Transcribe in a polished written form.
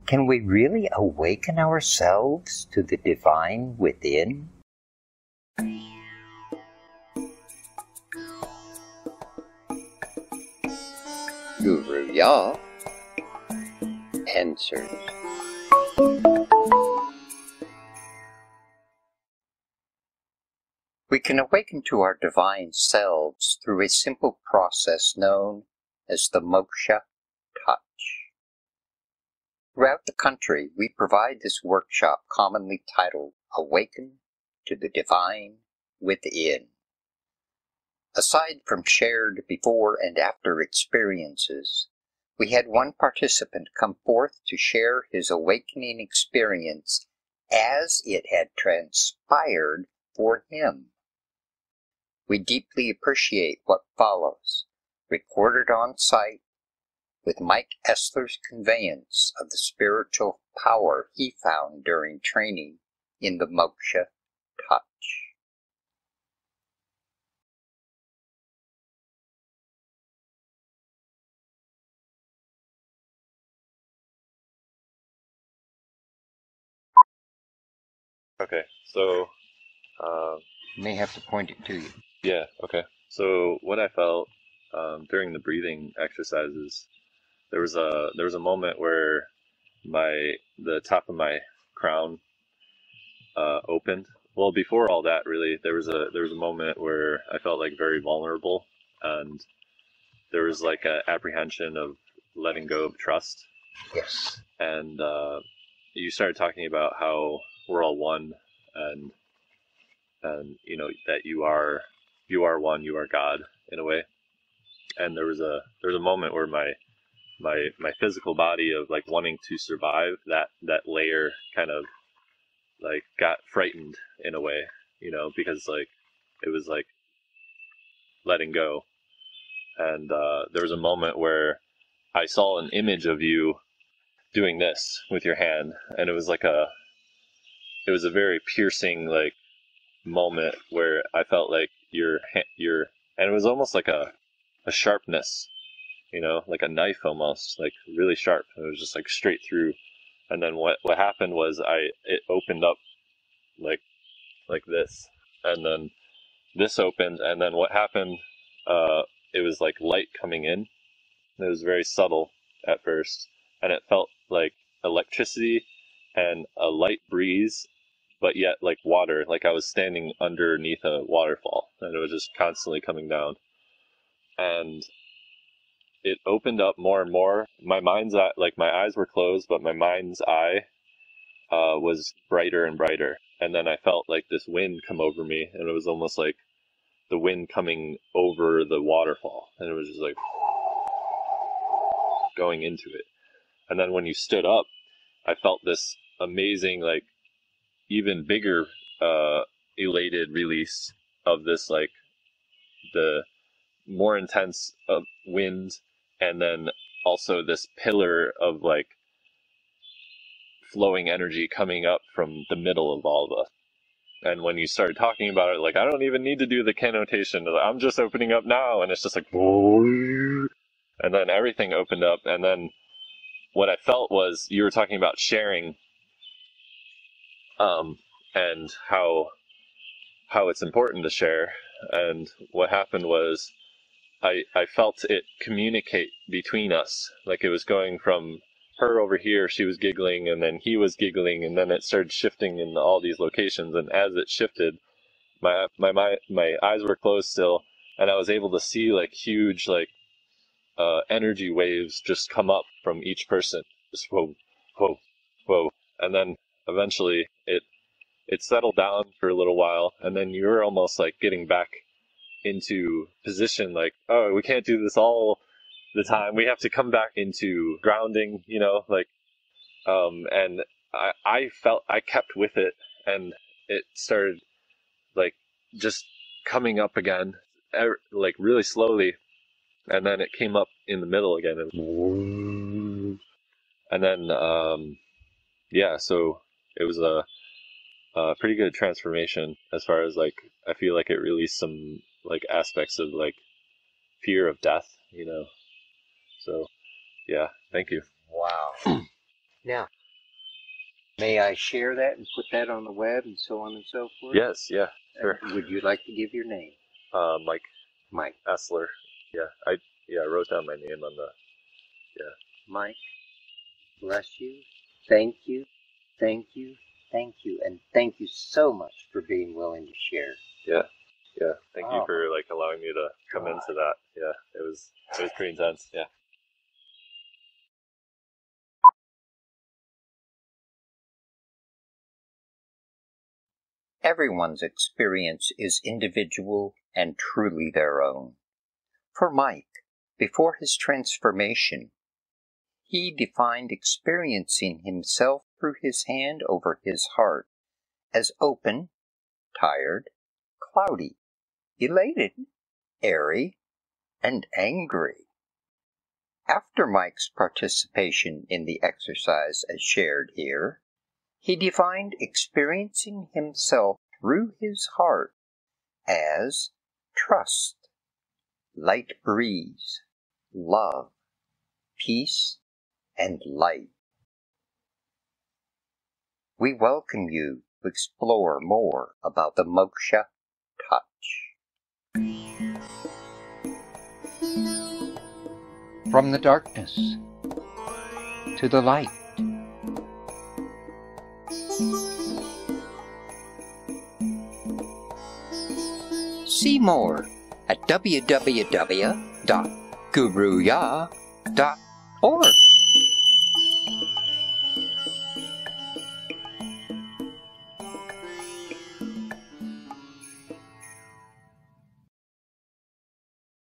Can we really awaken ourselves to the divine within? Guru Aum answers. We can awaken to our divine selves through a simple process known as the moksha touch. Throughout the country, we provide this workshop commonly titled Awaken to the Divine Within. Aside from shared before and after experiences, we had one participant come forth to share his awakening experience as it had transpired for him. We deeply appreciate what follows, recorded on site, with Mike Esler's conveyance of the spiritual power he found during training in the moksha touch. Okay, so You may have to point it to you. yeah, okay. So what I felt during the breathing exercises, there was a moment where the top of my crown opened. Well, before all that, really, there was a moment where I felt like very vulnerable, and there was like a apprehension of letting go of trust. Yes. And you started talking about how we're all one, and you know that you are one, you are God in a way. And there was a moment where my physical body of like wanting to survive that layer kind of like got frightened in a way, you know, because like it was like letting go. And there was a moment where I saw an image of you doing this with your hand, and it was a very piercing like moment where I felt like your and it was almost like a sharpness, you know, like a knife almost, like really sharp. It was just like straight through. And then what happened was it opened up like this, and then this opened, and then what happened, it was like light coming in. It was very subtle at first, and it felt like electricity and a light breeze, but yet like water, like I was standing underneath a waterfall, and it was just constantly coming down. And it opened up more and more. My mind's eye, like my eyes were closed, but my mind's eye was brighter and brighter. And then I felt like this wind come over me, and it was almost like the wind coming over the waterfall, and it was just like going into it. And then when you stood up, I felt this amazing, like even bigger, elated release of this, like the more intense wind, and then also this pillar of like flowing energy coming up from the middle of all of us. And when you started talking about it, like, I don't even need to do the connotation. I'm just opening up now. And it's just like, and then everything opened up. And then what I felt was you were talking about sharing, and how it's important to share. And what happened was I felt it communicate between us. Like it was going from her over here, she was giggling, and then he was giggling, and then it started shifting in all these locations. And as it shifted, my eyes were closed still, and I was able to see like huge like energy waves just come up from each person, just whoa, whoa, whoa, and then eventually it settled down for a little while, and then you were almost like getting back into position, like, oh, we can't do this all the time. We have to come back into grounding, you know, like, and I felt I kept with it, and it started like just coming up again, like really slowly, and then it came up in the middle again, and then yeah, so it was a pretty good transformation as far as like I feel like it released some like aspects of like fear of death, you know. So yeah, thank you. Wow. Now, may I share that and put that on the web and so on and so forth? Yes, yeah, sure. Would you like to give your name? Mike. Mike. Essler. Yeah, I wrote down my name on the, Mike, bless you. Thank you. Thank you. Thank you. And thank you so much for being willing to share. Yeah. Thank you for allowing me to come into that. Yeah, it was pretty intense. Yeah. Everyone's experience is individual and truly their own. For Mike, before his transformation, he defined experiencing himself through his hand over his heart as open, tired, cloudy, elated, airy, and angry. After Mike's participation in the exercise as shared here, he defined experiencing himself through his heart as trust, light breeze, love, peace, and light. We welcome you to explore more about the Moksha touch. From the darkness to the light. See more at www.guruya.org.